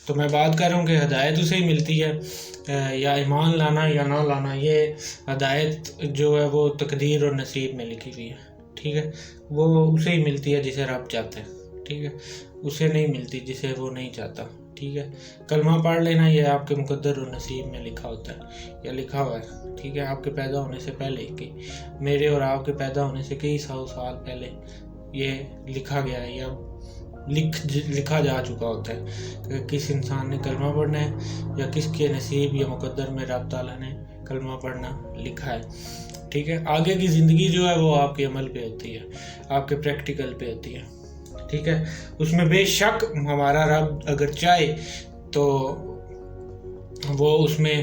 تو میں بات کر رہا ہوں کہ ہدایت اسے ہی ملتی ہے، یا ایمان لانا یا نہ لانا، یہ ہدایت جو ہے وہ تقدیر اور نصیب میں لکھی ہوئی ہے، ٹھیک ہے، وہ اسے ہی ملتی ہے جسے رب چاہتا ہے، ٹھیک ہے، اسے نہیں ملتی جسے وہ نہیں چاہتا، ٹھیک ہے۔ کلمہ پڑھ لینا یہ آپ کے مقدر اور نصیب میں لکھا ہوتا ہے یا لکھا ہوا ہے، ٹھیک ہے، آپ کے پیدا ہونے سے پہلے کہ میرے اور آپ کے پیدا ہونے سے کئی سال پہلے یہ لکھا گیا ہے یا لکھا جا چکا ہوتا ہے کہ کس انسان نے کلمہ پڑھنا ہے یا کس کے نصیب یا مقدر میں رب تعالیٰ نے کلمہ پڑھنا لکھا ہے، ٹھیک ہے۔ آگے کی زندگی جو ہے وہ آپ کے عمل پہ ہوتی ہے، آپ کے پریکٹیکل پہ ہوتی ہے، ٹھیک ہے۔ اس میں بے شک ہمارا رب اگر چاہے تو وہ اس میں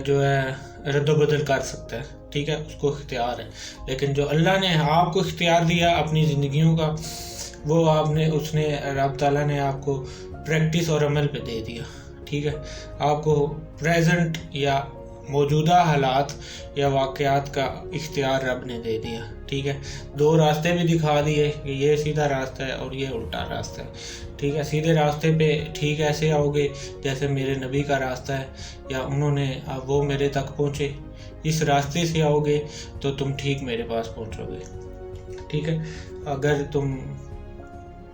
جو ہے رد و بدل کر سکتا ہے، ٹھیک ہے، اس کو اختیار ہے، لیکن جو اللہ نے آپ کو اختیار دیا اپنی زندگیوں کا، وہ اس نے رب تعالیٰ نے آپ کو پریکٹس اور عمل پہ دے دیا، ٹھیک ہے۔ آپ کو پریزنٹ یا موجودہ حالات یا واقعات کا اختیار رب نے دے دیا، ٹھیک ہے۔ 2 راستے بھی دکھا دیے کہ یہ سیدھا راستہ ہے اور یہ الٹا راستہ ہے، ٹھیک ہے۔ سیدھے راستے پہ ٹھیک ایسے آؤ گے جیسے میرے نبی کا راستہ ہے، یا وہ میرے تک پہنچے، اس راستے سے آؤ گے تو تم ٹھیک میرے پاس پہنچو گے، ٹھیک ہے۔ اگر تم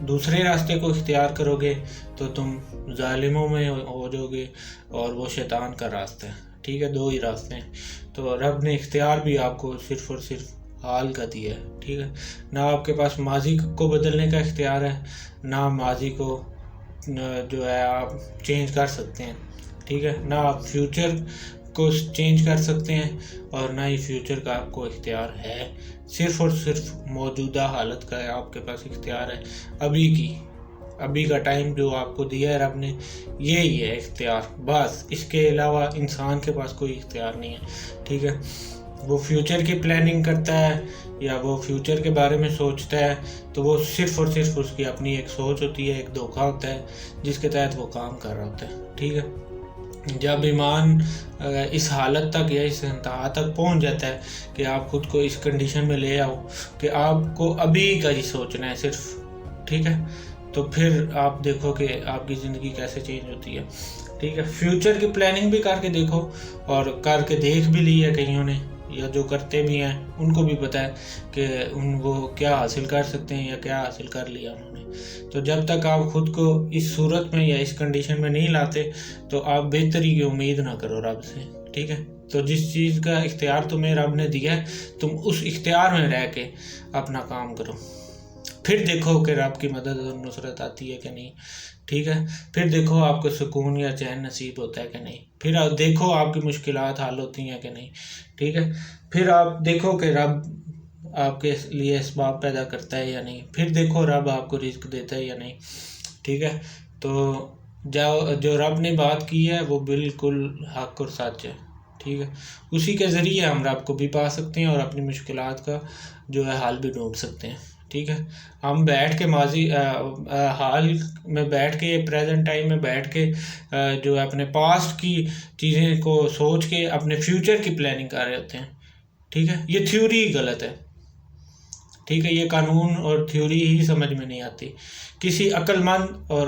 دوسرے راستے کو اختیار کرو گے تو تم ظالموں میں ہو جاؤ گے، اور وہ شیطان کا راستہ ہے، ٹھیک ہے۔ 2 ہی راستے ہیں، تو رب نے اختیار بھی آپ کو صرف اور صرف حال کا دیا ہے، ٹھیک ہے۔ نہ آپ کے پاس ماضی کو بدلنے کا اختیار ہے، نہ ماضی کو جو ہے آپ چینج کر سکتے ہیں، ٹھیک ہے، نہ آپ فیوچر کو چینج کر سکتے ہیں، اور نہ ہی فیوچر کا آپ کو اختیار ہے، صرف اور صرف موجودہ حالت کا آپ کے پاس اختیار ہے۔ ابھی کا ٹائم جو آپ کو دیا ہے رب نے، یہی ہے اختیار، بس اس کے علاوہ انسان کے پاس کوئی اختیار نہیں ہے، ٹھیک ہے۔ وہ فیوچر کی پلاننگ کرتا ہے یا وہ فیوچر کے بارے میں سوچتا ہے تو وہ صرف اور صرف اس کی اپنی ایک سوچ ہوتی ہے، ایک دھوکہ ہوتا ہے جس کے تحت وہ کام کر رہا ہوتا ہے، ٹھیک ہے۔ جب ایمان اس حالت تک یا اس انتہا تک پہنچ جاتا ہے کہ آپ خود کو اس کنڈیشن میں لے آؤ کہ آپ کو ابھی کا ہی سوچنا ہے صرف، ٹھیک ہے، تو پھر آپ دیکھو کہ آپ کی زندگی کیسے چینج ہوتی ہے، ٹھیک ہے۔ فیوچر کی پلاننگ بھی کر کے دیکھو، اور کر کے دیکھ بھی لی ہے کئیوں نے، یا جو کرتے بھی ہیں ان کو بھی پتہ ہے کہ وہ کیا حاصل کر سکتے ہیں یا کیا حاصل کر لیا انہوں نے۔ تو جب تک آپ خود کو اس صورت میں یا اس کنڈیشن میں نہیں لاتے تو آپ بہتری کی امید نہ کرو رب سے، ٹھیک ہے۔ تو جس چیز کا اختیار تمہیں رب نے دیا ہے، تم اس اختیار میں رہ کے اپنا کام کرو، پھر دیکھو کہ رب کی مدد اور نصرت آتی ہے کہ نہیں، ٹھیک ہے۔ پھر دیکھو آپ کو سکون یا چین نصیب ہوتا ہے کہ نہیں، پھر آپ دیکھو آپ کی مشکلات حل ہوتی ہیں کہ نہیں، ٹھیک ہے۔ پھر آپ دیکھو کہ رب آپ کے لیے اسباب پیدا کرتا ہے یا نہیں، پھر دیکھو رب آپ کو رزق دیتا ہے یا نہیں، ٹھیک ہے۔ تو جو رب نے بات کی ہے وہ بالکل حق اور سچ ہے، ٹھیک ہے۔ اسی کے ذریعے ہم رب کو بھی پا سکتے ہیں اور اپنی مشکلات کا جو ہے حل بھی ڈھونڈ سکتے ہیں، ٹھیک ہے۔ ہم بیٹھ کے ماضی حال میں بیٹھ کے، پریزنٹ ٹائم میں بیٹھ کے جو ہے اپنے پاسٹ کی چیزیں کو سوچ کے اپنے فیوچر کی پلاننگ کر رہے ہوتے ہیں، ٹھیک ہے۔ یہ تھیوری ہی غلط ہے، ٹھیک ہے، یہ قانون اور تھیوری ہی سمجھ میں نہیں آتی۔ کسی عقل مند اور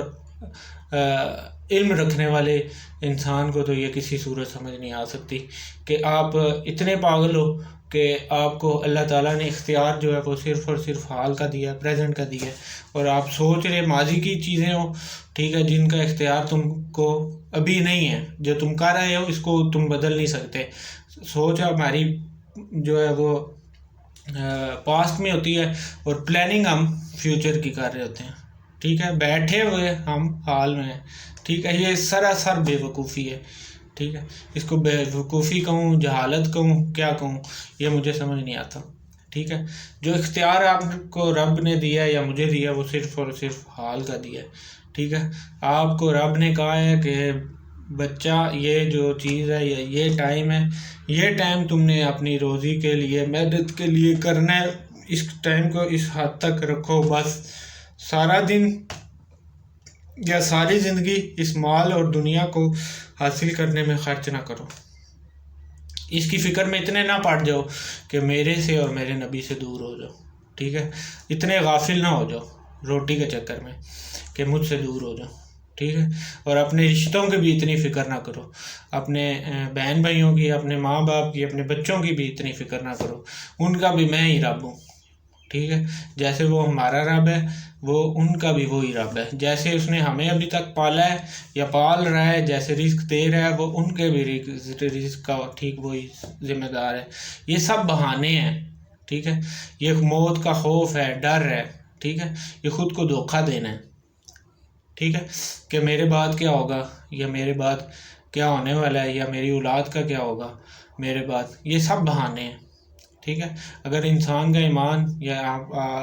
علم رکھنے والے انسان کو تو یہ کسی صورت سمجھ نہیں آ سکتی کہ آپ اتنے پاگل ہو کہ آپ کو اللہ تعالیٰ نے اختیار جو ہے وہ صرف اور صرف حال کا دیا ہے، پریزنٹ کا دیا ہے، اور آپ سوچ رہے ماضی کی چیزیں ہوں، ٹھیک ہے، جن کا اختیار تم کو ابھی نہیں ہے، جو تم کر رہے ہو اس کو تم بدل نہیں سکتے۔ سوچ ہماری جو ہے وہ پاسٹ میں ہوتی ہے اور پلاننگ ہم فیوچر کی کر رہے ہوتے ہیں، ٹھیک ہے، بیٹھے ہوئے ہم حال میں ہیں، ٹھیک ہے۔ یہ سراسر بے وقوفی ہے، ٹھیک ہے۔ اس کو بے وقوفی کہوں، جہالت کہوں، کیا کہوں، یہ مجھے سمجھ نہیں آتا، ٹھیک ہے۔ جو اختیار آپ کو رب نے دیا یا مجھے دیا وہ صرف اور صرف حال کا دیا ہے، ٹھیک ہے۔ آپ کو رب نے کہا ہے کہ بچہ یہ جو چیز ہے یا یہ ٹائم ہے، یہ ٹائم تم نے اپنی روزی کے لیے، محنت کے لیے کرنا ہے، اس ٹائم کو اس حد تک رکھو، بس سارا دن یا ساری زندگی اس مال اور دنیا کو حاصل کرنے میں خرچ نہ کرو، اس کی فکر میں اتنے نہ پڑ جاؤ کہ میرے سے اور میرے نبی سے دور ہو جاؤ، ٹھیک ہے۔ اتنے غافل نہ ہو جاؤ روٹی کے چکر میں کہ مجھ سے دور ہو جاؤ، ٹھیک ہے. اور اپنے رشتوں کی بھی اتنی فکر نہ کرو، اپنے بہن بھائیوں کی، اپنے ماں باپ کی، اپنے بچوں کی بھی اتنی فکر نہ کرو. ان کا بھی میں ہی رب ہوں. ٹھیک ہے. جیسے وہ ہمارا رب ہے، وہ ان کا بھی وہی رب ہے. جیسے اس نے ہمیں ابھی تک پالا ہے یا پال رہا ہے، جیسے رزق دے رہا ہے، وہ ان کے بھی رزق کا ٹھیک وہی ذمہ دار ہے. یہ سب بہانے ہیں. ٹھیک ہے. یہ موت کا خوف ہے، ڈر ہے. ٹھیک ہے. یہ خود کو دھوکہ دینا ہے. ٹھیک ہے. کہ میرے بعد کیا ہوگا، یا میرے بعد کیا ہونے والا ہے، یا میری اولاد کا کیا ہوگا میرے بعد. یہ سب بہانے ہیں. ٹھیک ہے. اگر انسان کا ایمان یا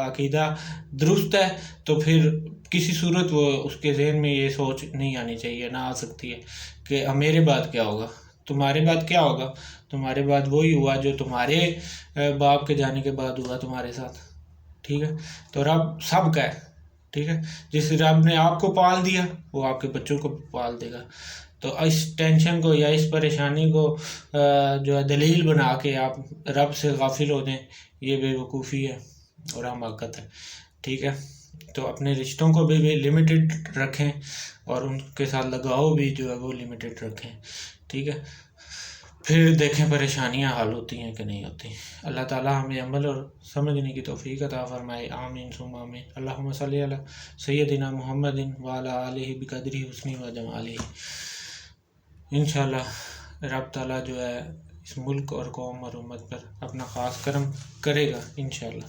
عقیدہ درست ہے تو پھر کسی صورت وہ اس کے ذہن میں یہ سوچ نہیں آنی چاہیے، نہ آ سکتی ہے کہ میرے بعد کیا ہوگا. تمہارے بعد کیا ہوگا؟ تمہارے بعد وہی ہوا جو تمہارے باپ کے جانے کے بعد ہوا تمہارے ساتھ. ٹھیک ہے. تو رب سب کا ہے. ٹھیک ہے. جس رب نے آپ کو پال دیا وہ آپ کے بچوں کو پال دے گا. تو اس ٹینشن کو یا اس پریشانی کو جو ہے دلیل بنا کے آپ رب سے غافل ہو دیں، یہ بے وقوفی ہے اور حماقت ہے. ٹھیک ہے. تو اپنے رشتوں کو بھی لمیٹڈ رکھیں، اور ان کے ساتھ لگاؤ بھی جو ہے وہ لمیٹڈ رکھیں. ٹھیک ہے. پھر دیکھیں پریشانیاں حل ہوتی ہیں کہ نہیں ہوتی. اللہ تعالیٰ ہمیں عمل اور سمجھنے کی توفیق عطا فرمائے. آمین ثم آمین. اللہم صلی علی سیدنا محمد وعلی آلہ بقدرہ حسنہ و جمالہ. انشاءاللہ رب تعالیٰ جو ہے اس ملک اور قوم اور امت پر اپنا خاص کرم کرے گا انشاءاللہ.